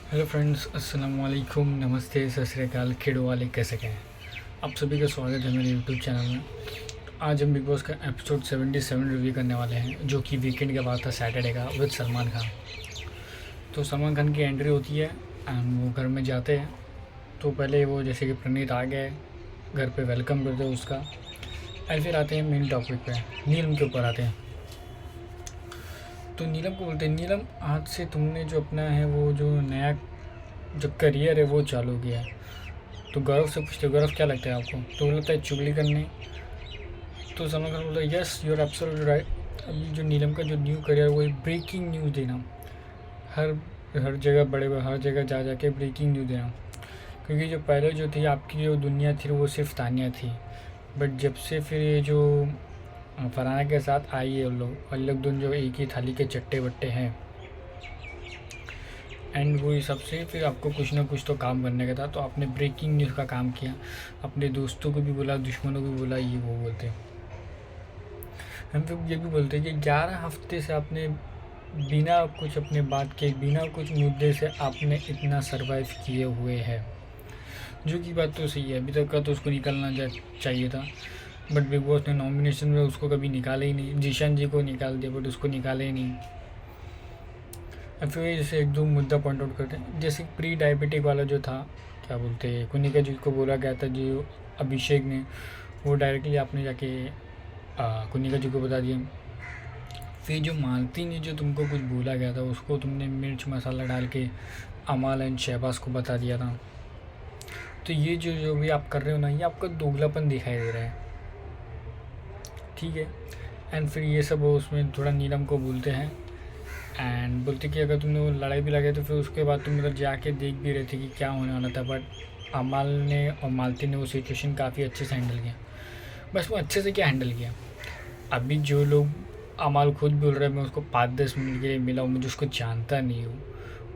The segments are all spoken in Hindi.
हेलो फ्रेंड्स, अस्सलाम वालेकुम, नमस्ते, सत श्री अकाल, खेड़ो वाले कैसे हैं आप सभी का स्वागत है मेरे यूट्यूब चैनल में। आज हम बिग बॉस का एपिसोड 77 रिव्यू करने वाले हैं, जो कि वीकेंड के बाद था, सैटरडे का, विद सलमान खान। तो सलमान खान की एंट्री होती है एंड वो घर में जाते हैं। तो पहले वो जैसे कि प्रणीत आ गए, घर पे वेलकम करते हैं उसका। एंड फिर आते हैं मेन टॉपिक पे, नीलम के ऊपर आते हैं। तो नीलम को बोलते हैं, नीलम आज से तुमने जो अपना है वो जो नया जो करियर है वो चालू किया है। तो गौरव से पूछते, गौरव क्या लगता है आपको? तो वो लगता है चुगली करने। तो सलमान खान बोलता है, yes you are absolutely right. अभी जो नीलम का जो न्यू करियर वो ब्रेकिंग न्यूज़ देना, हर हर जगह हर जगह जा जा के ब्रेकिंग न्यूज़ देना। क्योंकि जो पहले जो थी आपकी जो दुनिया थी वो सिर्फ तानिया थी, बट जब से फिर ये जो फरहाना के साथ आई है उन लोग दोनों जो एक ही थाली के चट्टे बट्टे हैं। एंड वो हिसाब से फिर आपको कुछ ना कुछ तो काम करने का था, तो आपने ब्रेकिंग न्यूज़ का काम किया। अपने दोस्तों को भी बोला, दुश्मनों को भी बोला, ये वो बोलते। हम फिर ये भी बोलते कि 11 हफ्ते से आपने बिना कुछ अपने बात के, बिना कुछ मुद्दे से आपने इतना सरवाइव किए हुए हैं। जो कि बात तो सही है, अभी तक का तो उसको निकलना चाहिए था, बट बिग बॉस ने नॉमिनेशन में उसको कभी निकाला ही नहीं। जीशान जी को निकाल दिया, बट उसको निकाला ही नहीं। अब फिर जैसे एक दो मुद्दा पॉइंट आउट करते हैं, जैसे प्री डायबिटिक वाला जो था, क्या बोलते हैं, कुनिका जी को बोला गया था, जो अभिषेक ने, वो डायरेक्टली आपने जाके कुनिका जी को बता दिया। फिर जो मालती ने जो तुमको कुछ बोला गया था, उसको तुमने मिर्च मसाला डाल के अमाल एंड शहबाज को बता दिया था। तो ये जो जो भी आप कर रहे हो ना, ये आपका दोगलापन दिखाई दे रहा है, ठीक है। एंड फिर ये सब उसमें थोड़ा नीलम को बोलते हैं एंड बोलते कि अगर तुमने वो लड़ाई भी लगाई तो फिर उसके बाद तुम मतलब जाके देख भी रहे थे कि क्या होने वाला था। बट अमाल ने और मालती ने वो सिचुएशन काफ़ी अच्छे से हैंडल किया। बस वो अच्छे से क्या हैंडल किया, अभी जो लोग, अमाल खुद बोल रहा है मैं उसको 5-10 मिनट के लिए मिला हूँ, मुझे उसको जानता नहीं हूँ।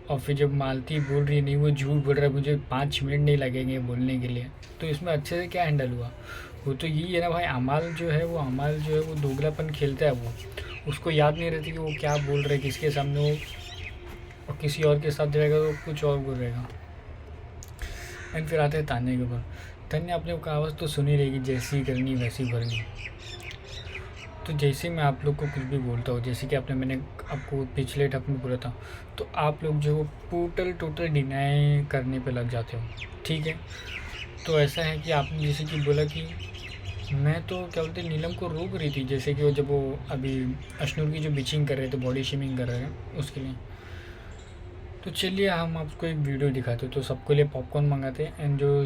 और फिर जब मालती बोल रही है नहीं वो झूठ बोल रहा है, मुझे 5 मिनट नहीं लगेंगे बोलने के लिए, तो इसमें अच्छे से क्या हैंडल हुआ। वो तो यही है ना भाई, अमाल जो है वो दोगलापन खेलता है। वो उसको याद नहीं रहती कि वो क्या बोल रहे, किसके सामने वो, और किसी और के साथ रहेगा तो कुछ और बोल रहेगा। एंड फिर आते हैं तान्या के ऊपर। तान्या अपने आवाज़ तो सुनी रहेगी, जैसी करनी वैसी भरनी। तो जैसे मैं आप लोग को कुछ भी बोलता हूँ, जैसे कि मैंने आपको पिछले टप में बोला था, तो आप लोग जो टोटल डिनाई करने पे लग जाते हो, ठीक है। तो ऐसा है कि आपने जैसे कि बोला कि मैं तो क्या बोलते नीलम को रोक रही थी, जैसे कि वो जब वो अभी अशनूर की जो बिचिंग कर रहे थे, बॉडी शेमिंग कर रहे हैं उसके लिए। तो चलिए हम आपको एक वीडियो दिखाते, तो सबके लिए पॉपकॉर्न मंगाते हैं एंड जो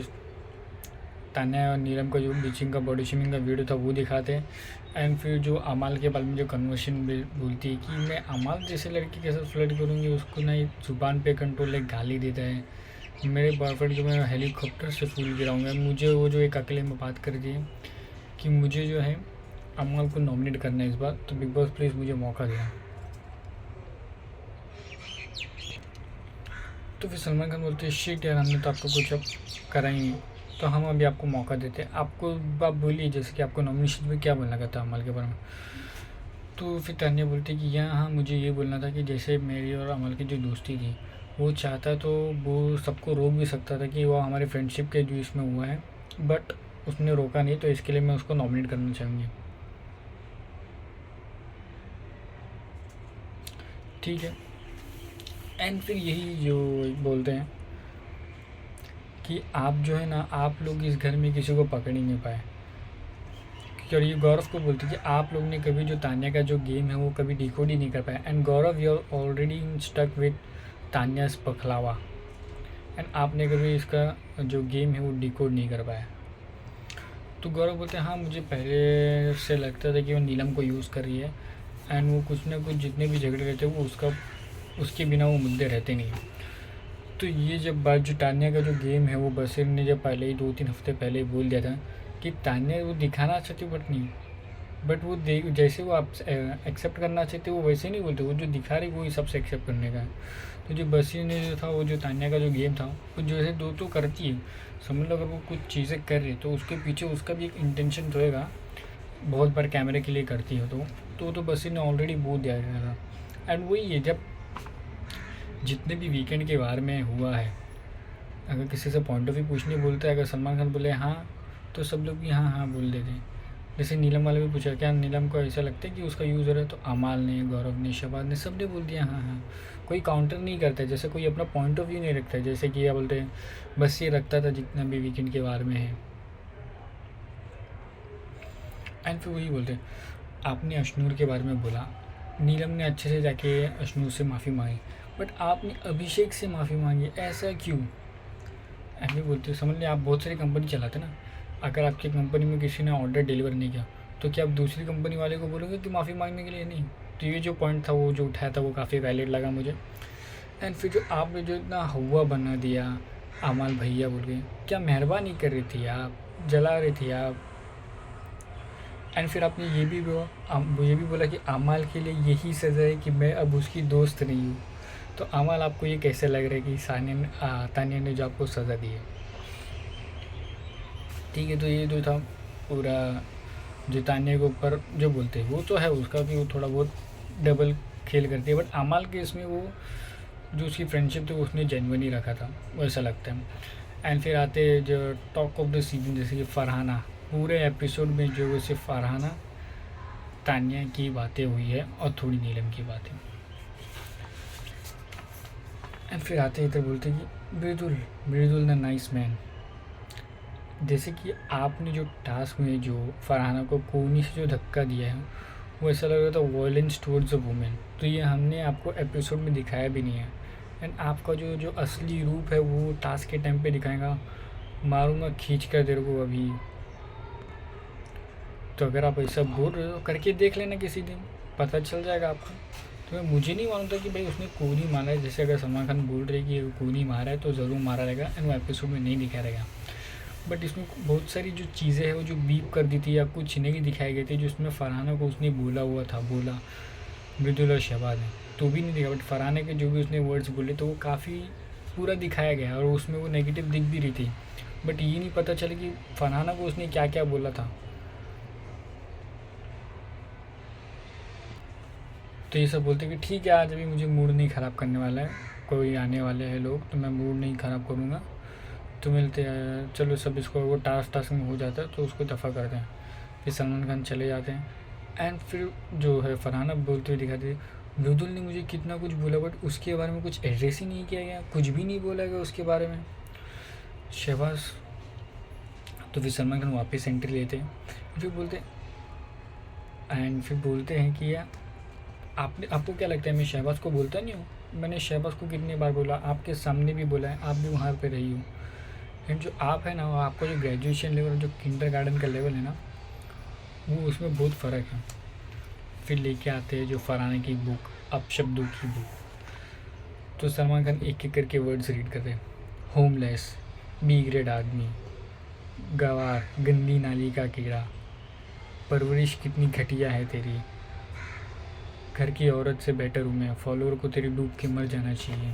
तान्या और नीलम का जो बिचिंग का, बॉडी शेमिंग का वीडियो था वो दिखाते हैं। एंड फिर जो अमाल के बारे में जो कन्वर्सेशन बोलती है कि मैं अमाल जैसे लड़की के साथ फ्लर्ट करूँगी, उसको ना ज़ुबान पे कंट्रोल, एक गाली देता है, मेरे बॉयफ्रेंड को मैं हेलीकॉप्टर से फूल गिराऊंगा। मुझे वो जो एक अकेले में बात कर दी है कि मुझे जो है अमाल को नॉमिनेट करना है इस बार, तो बिग बॉस प्लीज़ मुझे मौका देना। तो फिर सलमान खान बोलते हैं, शिट यार, हमने तो आपको कुछ अब करा ही नहीं, तो हम अभी आपको मौका देते हैं। आपको आप बोलिए, जैसे कि आपको नॉमिनेशन में क्या बोलना था अमल के बारे में। तो फिर तान्या बोलती है कि हाँ, मुझे ये बोलना था कि जैसे मेरी और अमल की जो दोस्ती थी, वो चाहता तो वो सबको रोक भी सकता था कि वो हमारी फ्रेंडशिप के जो इसमें हुआ है, बट उसने रोका नहीं, तो इसके लिए मैं उसको नॉमिनेट करना चाहूँगी, ठीक है। एंड फिर यही जो बोलते हैं कि आप जो है ना, आप लोग इस घर में किसी को पकड़ ही नहीं पाए। और ये गौरव को बोलती है कि आप लोग ने कभी जो तान्या का जो गेम है वो कभी डिकोड ही नहीं कर पाया। And Gaurav, you are already stuck with Tanya's पखलावा, एंड आपने कभी इसका जो गेम है वो डिकोड नहीं कर पाया। तो गौरव बोलते हैं, हाँ मुझे पहले से लगता था कि वो नीलम को यूज़ कर रही है, एंड वो कुछ ना कुछ जितने भी झगड़े रहते हैं वो उसके बिना वो मुद्दे रहते नहीं। तो ये जब बात जो तान्या का जो गेम है वो बशीर ने जब पहले ही 2-3 हफ्ते पहले ही बोल दिया था कि तान्या वो दिखाना चाहती बट नहीं, बट वो जैसे वो आप एक्सेप्ट करना चाहते वो वैसे नहीं बोलते, वो जो दिखा रही वही सबसे एक्सेप्ट करने का है। तो जो बशीर ने जो था, वो जो तान्या का जो गेम था, वो जो है दो तो करती है, समझ लो अगर वो कुछ चीज़ें कर रही है तो उसके पीछे उसका भी एक इंटेंशन रहेगा, बहुत बार कैमरे के लिए करती है तो बशीर ने ऑलरेडी बोल दिया था। एंड वही है, जब जितने भी वीकेंड के बारे में हुआ है, अगर किसी से पॉइंट ऑफ व्यू पूछने बोलते हैं, अगर सलमान खान बोले हाँ तो सब लोग भी हाँ हाँ बोल देते हैं। जैसे नीलम वाले भी पूछा क्या नीलम को ऐसा लगता है कि उसका यूज़र है, तो अमाल ने, गौरव ने, शबाज ने, सब ने बोल दिया हाँ हाँ। कोई काउंटर नहीं करता है, जैसे कोई अपना पॉइंट ऑफ व्यू नहीं रखता है, जैसे कि क्या बोलते हैं, बस ये रखता था जितना भी वीकेंड के बारे में है। एंड फिर वही बोलते हैं, आपने अशनूर के बारे में बोला, नीलम ने अच्छे से जाके अशनूर से माफ़ी मांगी, बट आपने अभिषेक से माफ़ी मांगी, ऐसा क्यों? ऐसे बोलते हो, समझ लें आप बहुत सारी कंपनी चलाते ना, अगर आपकी कंपनी में किसी ने ऑर्डर डिलीवर नहीं किया तो क्या आप दूसरी कंपनी वाले को बोलोगे कि माफ़ी मांगने के लिए? नहीं। तो ये जो पॉइंट था वो जो उठाया था वो काफ़ी वैलिड लगा मुझे। एंड फिर जो आपने जो इतना हवा बना दिया अमाल भैया बोल के, क्या मेहरबानी कर रही थी आप, जला रही थी आप? एंड फिर आपने ये भी बोला कि अमाल के लिए यही सज़ा है कि मैं अब उसकी दोस्त नहीं हूँ। तो अमाल आपको ये कैसे लग रहा है कि तानिया ने जो आपको सज़ा दी है? ठीक है, तो ये जो था पूरा जो तानिया के ऊपर जो बोलते हैं वो तो है उसका कि वो थोड़ा बहुत डबल खेल करती है, बट अमाल के इसमें वो जो उसकी फ्रेंडशिप थी उसने जेन्युइन ही रखा था, वैसा लगता है। एंड फिर आते जो टॉक ऑफ द सीजन, जैसे कि फरहाना, पूरे एपिसोड में जो वो सिर्फ फरहाना तानिया की बातें हुई है और थोड़ी नीलम की बातें। एंड फिर आते इधर बोलते कि मृदुल द नाइस मैन, जैसे कि आपने जो टास्क में जो फरहाना को कोनी से जो धक्का दिया है वो ऐसा लग रहा था वायलेंस टुवर्ड्स अ वुमेन, तो ये हमने आपको एपिसोड में दिखाया भी नहीं है। एंड आपका जो जो असली रूप है वो टास्क के टाइम पे दिखाएगा, मारूंगा खींच कर तेरे को अभी। तो अगर आप ऐसा बोल रहे हो करके देख लेना, किसी दिन पता चल जाएगा आपको। तो मुझे नहीं मालूम था कि भाई उसने कोनी मारा है, जैसे अगर सलमान खान बोल रहे कि कोनी मारा है तो ज़रूर मारा रहेगा एंड वो एपिसोड में नहीं दिखाया रहेगा। बट इसमें बहुत सारी जो चीज़ें हैं वो जो बीप कर दी थी या कुछ नहीं दिखाई गई थी, जो उसमें फरहाना को उसने बोला हुआ था, बोला मृदुल और शहबाज ने, तो भी नहीं दिखा। बट फरहाना के जो भी उसने वर्ड्स बोले तो वो काफ़ी पूरा दिखाया गया और उसमें वो नेगेटिव दिख भी रही थी, बट ये नहीं पता चला कि फरहाना को उसने क्या क्या बोला था। तो ये सब बोलते कि ठीक है आज अभी मुझे मूड नहीं ख़राब करने वाला है, कोई आने वाले हैं लोग तो मैं मूड नहीं ख़राब करूँगा, तो मिलते हैं, चलो सब इसको वो टास्क में हो जाता है तो उसको दफ़ा करते हैं। फिर सलमान खान चले जाते हैं एंड फिर जो है फरहाना बोलते हुए दिखाते हैं, मृदुल ने मुझे कितना कुछ बोला बट उसके बारे में कुछ एड्रेस ही नहीं किया गया, कुछ भी नहीं बोला गया उसके बारे में। शहबाज तो फिर सलमान खान वापस एंट्री लेते हैं, फिर बोलते एंड फिर बोलते हैं कि यार आपको क्या लगता है मैं शहबाज को बोलता नहीं हूँ? मैंने शहबाज को कितनी बार बोला, आपके सामने भी बोला है, आप भी वहाँ पे रही हो। एंड जो आप है ना, वो आपका जो ग्रेजुएशन लेवल जो किंडरगार्टन का लेवल है ना, वो उसमें बहुत फ़र्क है। फिर लेके आते हैं जो फरहाना की बुक, अपशब्दों की बुक, तो सलमान खान एक एक करके वर्ड्स रीड करते हैं, होमलेस, बी ग्रेड आदमी, गवार, गंदी नाली का कीड़ा, परवरिश कितनी घटिया है तेरी, घर की औरत से बेटर हूँ मैं, फॉलोअर को तेरी डूब के मर जाना चाहिए,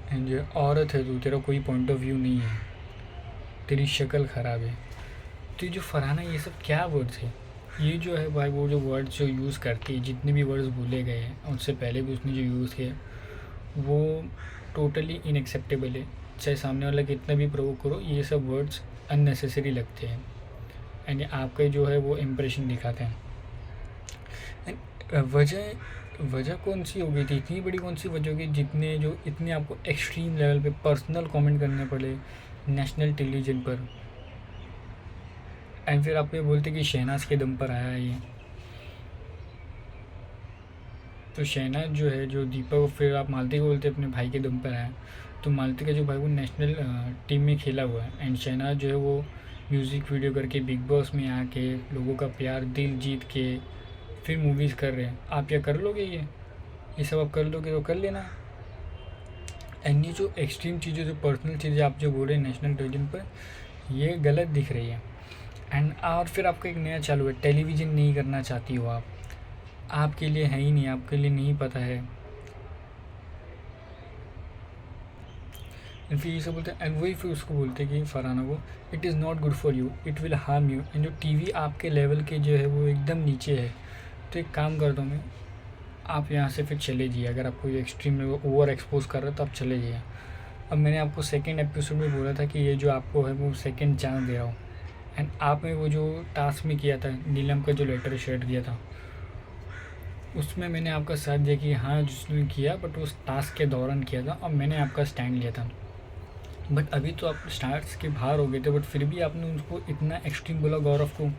एंड जो औरत है तू, तेरा कोई पॉइंट ऑफ व्यू नहीं है, तेरी शक्ल ख़राब है। तो ये जो फरहाना ये सब क्या वर्ड्स है, ये जो है भाई वो जो वर्ड्स जो यूज़ करती है, जितने भी वर्ड्स बोले गए हैं उससे पहले भी उसने जो यूज़ किए वो टोटली इनएक्सेप्टेबल है। चाहे सामने वाला कितना भी प्रोवोक करो, ये सब वर्ड्स अननेसेसरी लगते हैं एंड आपका जो है वो इम्प्रेशन दिखाते हैं। वजह कौन सी हो गई थी, इतनी बड़ी कौन सी वजह होगी इतने आपको एक्सट्रीम लेवल पे पर्सनल कमेंट करने पड़े नेशनल टेलीविज़न पर। एंड फिर आप ये बोलते कि शहनाज के दम पर आया है ये, तो शहनाज जो है जो दीपक, फिर आप मालती को बोलते अपने भाई के दम पर आया, तो मालती का जो भाई वो नेशनल टीम में खेला हुआ है एंड शहनाज जो है वो म्यूज़िक वीडियो करके बिग बॉस में आके लोगों का प्यार दिल जीत के फिर मूवीज़ कर रहे हैं। आप क्या कर लोगे? ये सब आप कर लोगे तो कर लेना। एंड ये जो एक्सट्रीम चीज़ें, जो पर्सनल चीज़ें आप जो बोल रहे हैं नेशनल टेलीविज़न पर, ये गलत दिख रही है। एंड और फिर आपका एक नया चालू है, टेलीविज़न नहीं करना चाहती हो आप, आपके लिए है ही नहीं, आपके लिए नहीं पता है। एंड फिर ये सब बोलते हैं एंड वही फिर उसको बोलते हैं कि फरहाना को, it is not good for you, it will harm you. And जो टीवी आपके लेवल के जो है वो एकदम नीचे है, तो एक काम करता हूँ मैं, आप यहाँ से फिर चले जाइए। अगर आपको ये एक्सट्रीम ओवर एक्सपोज कर रहा है तो आप चले जाइए। अब मैंने आपको सेकंड एपिसोड में बोला था कि ये जो आपको है वो सेकंड चांस दे रहा हूँ, एंड आपने वो जो टास्क में किया था, नीलम का जो लेटर शेयर दिया था, उसमें मैंने आपका साथ दिया कि हाँ जिसने किया, बट उस टास्क के दौरान किया था और मैंने आपका स्टैंड लिया था। बट अभी तो आप स्टार्स के बाहर हो गए थे, बट फिर भी आपने उसको इतना एक्सट्रीम बोला गौरव को।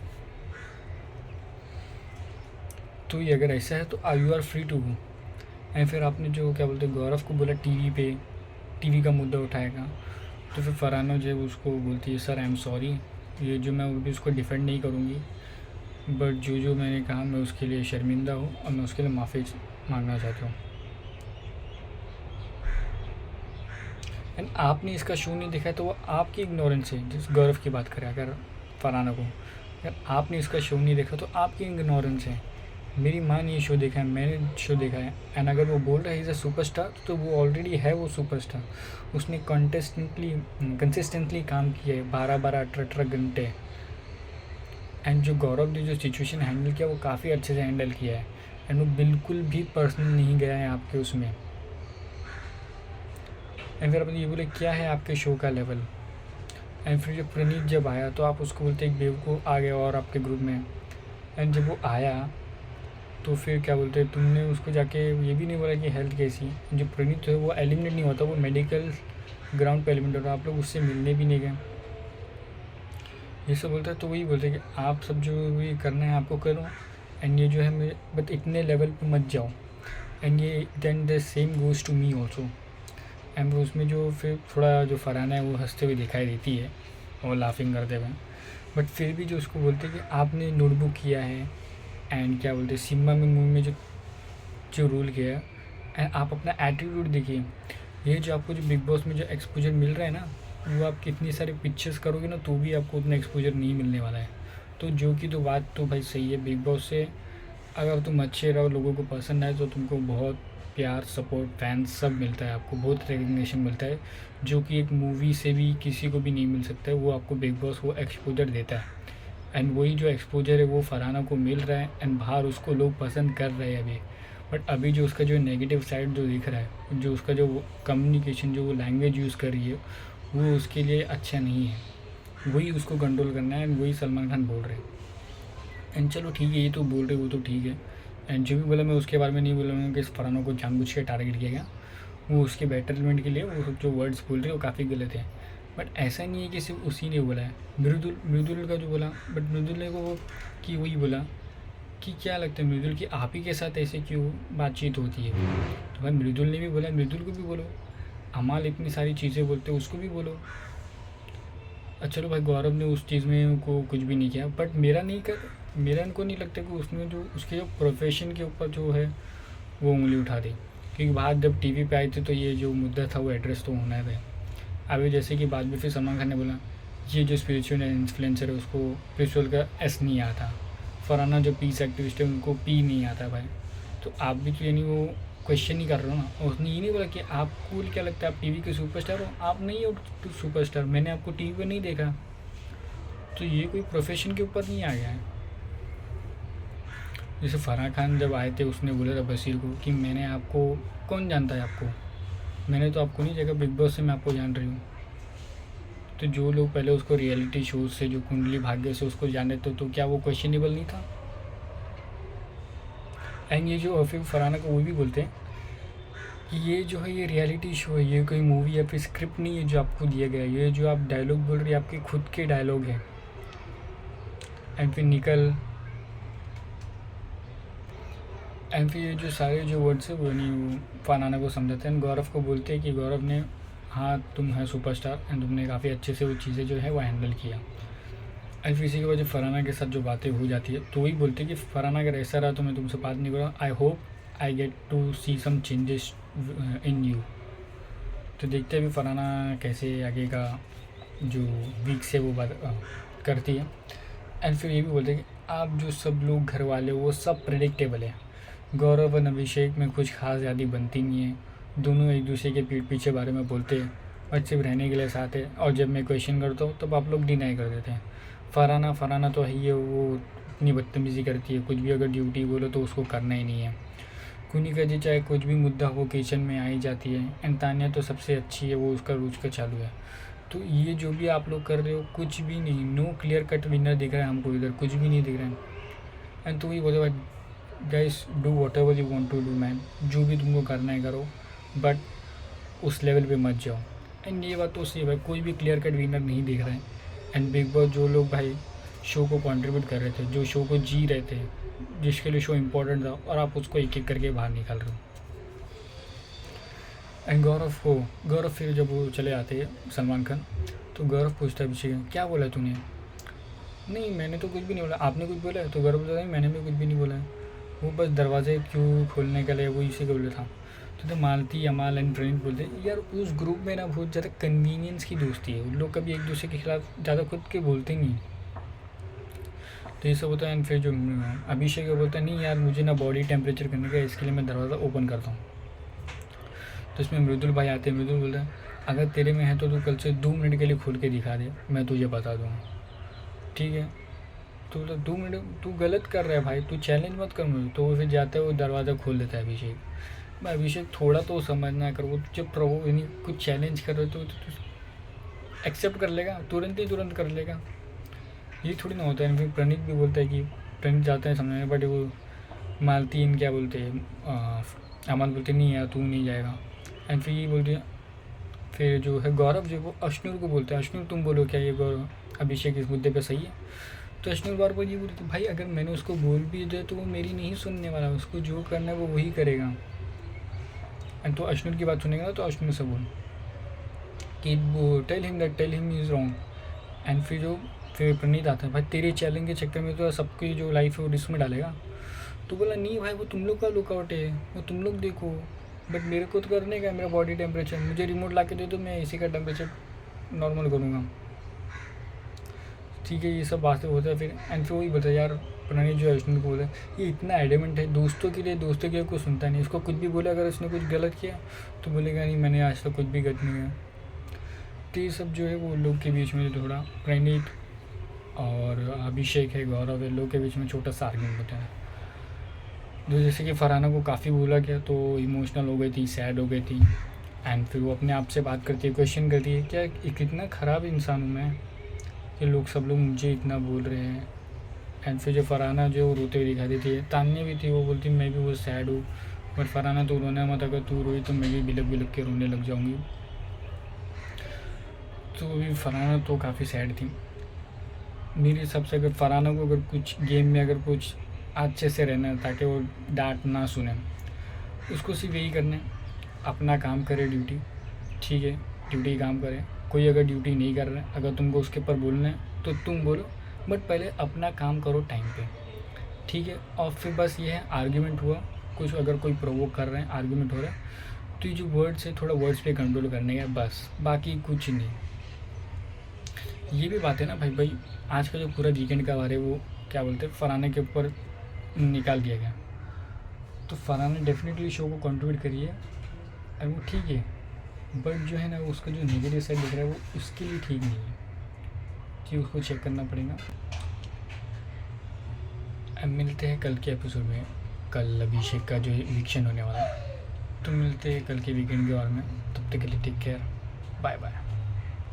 तो ये अगर ऐसा है तो you are free to go. And फिर आपने जो क्या बोलते गौरव को बोला टीवी पे, टीवी का मुद्दा उठाएगा, तो फिर फरहाना जो है उसको बोलती है सर आई एम सॉरी, ये जो मैं भी उसको डिफेंड नहीं करूँगी, बट जो मैंने कहा मैं उसके लिए शर्मिंदा हूँ और मैं उसके लिए माफ़ी मांगना चाहती हूँ। एंड आपने इसका शो नहीं देखा है तो वो आपकी इग्नोरेंस है। जिस गौरव की बात करें अगर फरहाना को, अगर आपने इसका शो नहीं देखा तो आपकी इग्नोरेंस है। मेरी माँ ने ये शो देखा है, मैंने शो देखा है, एंड अगर वो बोल रहा है इज़ अ सुपरस्टार तो वो ऑलरेडी है वो सुपरस्टार। उसने कंसिस्टेंटली काम किया है 12-12, 18-18 घंटे। एंड जो गौरव ने जो सिचुएशन हैंडल किया वो काफ़ी अच्छे से हैंडल किया है, एंड वो बिल्कुल भी पर्सनल नहीं गया है आपके उसमें। एंड फिर अपने ये बोले क्या है आपके शो का लेवल। एंड फिर जब प्रणीत जब आया तो आप उसको बोलते एक बेवकूफ़ आ गया और आपके ग्रुप में। एंड जब वो आया तो फिर क्या बोलते तुमने उसको जाके ये भी नहीं बोला कि हेल्थ कैसी है। जो प्रणीत है वो एलिमिनेट नहीं होता, वो मेडिकल ग्राउंड पे एलिमिनेट होता, आप लोग उससे मिलने भी नहीं गए। ये सब बोलता है तो वही बोलते हैं कि आप सब जो भी करना है आपको करो, एंड ये जो है मेरे बट इतने लेवल पे मत जाओ। एंड ये then the same goes to me also. And उसमें जो फिर थोड़ा जो फरहाना है वो हंसते हुए दिखाई देती है और लाफिंग करते हुए, बट फिर भी जो उसको बोलते हैं कि आपने नोटबुक किया है, एंड क्या बोलते हैं सिम्बा में मूवी में जो जो रोल किया है, एंड आप अपना एटीट्यूड देखिए। ये जो आपको जो बिग बॉस में जो एक्सपोजर मिल रहा है ना, वो आप कितनी सारी पिक्चर्स करोगे ना तो भी आपको उतना एक्सपोजर नहीं मिलने वाला है। तो जो कि तो बात तो भाई सही है, बिग बॉस से अगर तुम अच्छे रहो, लोगों को पसंद आए, तो तुमको बहुत प्यार, सपोर्ट, फैंस सब मिलता है, आपको बहुत रिकग्निशन मिलता है, जो कि एक मूवी से भी किसी को भी नहीं मिल सकता है। वो आपको बिग बॉस वो एक्सपोजर देता है, एंड वही जो एक्सपोजर है वो फरहाना को मिल रहा है, एंड बाहर उसको लोग पसंद कर रहे हैं अभी। बट अभी जो उसका जो नेगेटिव साइड जो दिख रहा है, जो उसका जो कम्युनिकेशन, जो वो लैंग्वेज यूज़ कर रही है, वो उसके लिए अच्छा नहीं है। वही उसको कंट्रोल करना है, एंड वही सलमान खान बोल रहे हैं। एंड चलो ठीक है, ये तो बोल रहे वो तो ठीक है। एंड जो भी बोला मैं उसके बारे में नहीं बोलूँगा कि इस फरहाना को जानबूझ के टारगेट किया गया, वो उसके बेटरमेंट के लिए वो सब जो वर्ड्स बोल रहे हैं वो काफ़ी गलत है। बट ऐसा नहीं है कि सिर्फ उसी ने बोला है, मृदुल का जो बोला, बट मृदुल ने वो कि वही बोला कि क्या लगता है मृदुल कि आप ही के साथ ऐसे क्यों बातचीत होती है। तो भाई मृदुल ने भी बोला, मृदुल को भी बोलो। अमाल इतनी सारी चीज़ें बोलते उसको भी बोलो। चलो भाई गौरव ने उस चीज़ में को कुछ भी नहीं किया, बट मेरा इनको नहीं लगता कि उसने जो उसके जो प्रोफेशन के ऊपर जो है वो उंगली उठा दी। क्योंकि बात जब टीवी पे आई थी तो ये जो मुद्दा था वो एड्रेस तो होना था। अभी जैसे कि बाद में फिर सलमान खान ने बोला ये जो स्पिरिचुअल इन्फ्लुएंसर है उसको स्पिरिचुअल का एस नहीं आता, फरहाना जो पीस एक्टिविस्ट है उनको पी नहीं आता भाई। तो आप भी तो यानी वो क्वेश्चन ही कर रहे हो ना। और उसने ये नहीं बोला कि आपको क्या लगता है आप टीवी के सुपरस्टार हो, आप नहीं हो सुपरस्टार, मैंने आपको टीवी पर नहीं देखा। तो ये कोई प्रोफेशन के ऊपर नहीं आ गया है। जैसे फराह खान जब आए थे उसने बोला था बशीर को कि मैंने आपको, कौन जानता है आपको, मैंने तो आपको नहीं देखा, बिग बॉस से मैं आपको जान रही हूँ। तो जो लोग पहले उसको रियलिटी शोज से, जो कुंडली भाग्य से उसको जाने तो क्या वो क्वेश्चनेबल नहीं था। एंड ये जो फिर फरहाना को वो भी बोलते हैं कि ये जो है ये रियलिटी शो है, ये कोई मूवी या फिर स्क्रिप्ट नहीं है जो आपको दिया गया है, ये जो आप डायलॉग बोल रही है आपके खुद के डायलॉग हैं। एंड फिर ये जो सारे जो वर्ड्स है वो नहीं फरहाना को समझाते हैं, गौरव को बोलते हैं कि गौरव ने हाँ तुम है सुपरस्टार, एंड तुमने काफ़ी अच्छे से वो चीज़ें जो है वो हैंडल किया। एंड फिर इसी के बाद जब फरहाना के साथ जो बातें हो जाती है तो वही बोलते हैं कि फरहाना अगर ऐसा रहा तो मैं तुमसे बात नहीं करूँगा, I hope I get to see some changes in you. तो देखते हैं अभी फरहाना कैसे आगे का जो वीक से वो बात करती है। एंड फिर ये भी बोलते हैं कि आप जो सब लोग घर वाले वो सब प्रेडिक्टेबल है, गौरव और अभिषेक में कुछ खास यादें बनती नहीं है, दोनों एक दूसरे के पीठ पीछे बारे में बोलते हैं और सिर्फ रहने के लिए साथ है, और जब मैं क्वेश्चन करता हूँ तब आप लोग डिनाई कर देते हैं। फरहाना तो है ही है, वो इतनी बदतमीज़ी करती है, कुछ भी अगर ड्यूटी बोलो तो उसको करना ही नहीं है, कुनी का जी चाहे कुछ भी मुद्दा हो किचन में आ ही जाती है, एंड तान्या तो सबसे अच्छी है, वो उसका रोज का चालू है। तो ये जो भी आप लोग कर रहे हो कुछ भी नहीं, नो क्लियर कट विनर दिख रहा है हमको इधर, कुछ भी नहीं दिख रहा है। एंड तो वही बोले भाई guys do whatever you want to do man, जो भी तुमको करना है करो, बट उस लेवल पे मत जाओ। एंड ये बात तो सही है भाई, कोई भी क्लियर कट विनर नहीं दिख रहा है। एंड बिग बॉस जो लोग भाई शो को कंट्रीब्यूट कर रहे थे, जो शो को जी रहे थे, जिसके लिए शो इम्पोर्टेंट था, और आप उसको एक एक करके बाहर निकाल रहे हो। एंड गौरव फिर जब वो चले आते हैं सलमान खान, तो गौरव पूछता है अभिषेक क्या बोला तूने? नहीं मैंने तो कुछ भी नहीं बोला, आपने कुछ बोला है? तो गौरव बोलता है मैंने भी कुछ भी नहीं बोला है, वो बस दरवाजे क्यों खोलने के लिए वो इसी को बोला था। तो मालती अमाल एंड प्रणीत बोलते यार उस ग्रुप में ना बहुत ज़्यादा कन्वीनियंस की दोस्ती है, उन लोग कभी एक दूसरे के खिलाफ ज़्यादा खुद के बोलते नहीं। तो ये सब होता है। एंड फिर जो अभिषेक बोलता है नहीं यार मुझे ना बॉडी टेम्परेचर करने का, इसके लिए मैं दरवाज़ा ओपन करता हूँ। तो इसमें मृदुल भाई आते हैं, मृदुल बोलता है अगर तेरे में है तो तू कल से 2 मिनट के लिए खोल के दिखा दे, मैं तुझे बता दूँगा। ठीक है, तो 2 मिनट तू गलत कर रहा है भाई, तू चैलेंज मत कर मुझे। तो वो फिर जाता है वो दरवाज़ा खोल देता है अभिषेक। मैं अभिषेक थोड़ा तो समझना कर, वो जब प्रभु यानी कुछ चैलेंज कर रहे तो एक्सेप्ट कर लेगा, तुरंत कर लेगा, ये थोड़ी ना होता है। फिर प्रणीत भी बोलता है कि प्रणीत जाते हैं समझने, बट वो मालती क्या बोलते हैं अमन बोलते नहीं यार तू नहीं जाएगा। एंड फिर ये बोलते हैं, फिर जो है गौरव जो वो अश्नुर को बोलते हैं अश्नुर तुम बोलो क्या ये गौरव अभिषेक इस मुद्दे पे सही है? तो अश्नुर बार बार ये बोलते भाई अगर मैंने उसको बोल भी दिया तो वो मेरी नहीं सुनने वाला, उसको जो करना है वो वही करेगा। एंड तो अश्नुर की बात सुनेगा ना तो अश्नुर से बोल कि वो tell him is wrong. And फिर प्रणीत आता है भाई तेरे चैलेंज के चक्कर में तो सबकी जो लाइफ है वो रिस्क में डालेगा। तो बोला नहीं भाई वो तुम लोग का लुकआउट है, वो तुम लोग देखो, बट मेरे को तो करने का मेरा बॉडी टेम्परेचर, मुझे रिमोट ला के दे दो मैं इसी का टेम्परेचर नॉर्मल करूँगा। ठीक है ये सब बातें होता है। फिर एंड फिर वही बोलता है यार प्रणीत जो है अश्विन को बोला ये इतना एडमेंट है दोस्तों के लिए कुछ सुनता नहीं, इसको कुछ भी बोला अगर उसने कुछ गलत किया तो बोलेगा नहीं मैंने आज तक कुछ भी गलत नहीं किया। तो ये सब जो है वो लोग के बीच में थोड़ा प्रणीत और अभिषेक है गौरव है लोग के बीच में छोटा सा आर्ग्यूमेंट होता है। जो जैसे कि फरहाना को काफ़ी बोला गया तो इमोशनल हो गई थी, सैड हो गई थी। एंड फिर वो अपने आप से बात करती है, क्वेश्चन करती है क्या कितना ख़राब इंसान हूँ मैं कि सब लोग मुझे इतना बोल रहे हैं। एंड फिर जो फरहाना जो रोते हुए दिखाती थी, तान्या भी थी वो बोलती मैं भी वो सैड हूँ, बट फरहाना तो रोना मत, अगर तू रोई तो मैं भी बिलक बिलक के रोने लग जाऊँगी। तो अभी फरहाना तो काफ़ी सैड थी मेरे हिसाब से। अगर फरहाना को अगर कुछ गेम में अगर कुछ अच्छे से रहना है ताकि वो डांट ना सुने, उसको सिर्फ यही करना है अपना काम करे ड्यूटी, ठीक है ड्यूटी काम करे। कोई अगर ड्यूटी नहीं कर रहा है अगर तुमको उसके ऊपर बोलना है तो तुम बोलो, बट पहले अपना काम करो टाइम पे, ठीक है। और फिर बस ये है आर्ग्यूमेंट हुआ कुछ अगर कोई प्रोवोक कर रहे हैं आर्ग्यूमेंट हो रहा है तो ये जो वर्ड्स है थोड़ा वर्ड्स पे कंट्रोल करने का बस, बाकी कुछ नहीं। ये भी बात है ना भाई आज का जो पूरा वीकेंड का बारे वो क्या बोलते हैं फरहाना के ऊपर निकाल दिया गया, तो फरहाना डेफिनेटली शो को कंट्रीब्यूट करी है और वो ठीक है, बट जो है ना उसका जो नेगेटिव साइड दिख रहा है वो उसके लिए ठीक नहीं है कि उसको चेक करना पड़ेगा। अब मिलते हैं कल के एपिसोड में, कल अभिषेक का जो इविक्शन होने वाला है, तो मिलते हैं कल के वीकेंड के बारे में। तब तक के लिए टेक केयर, बाय बाय।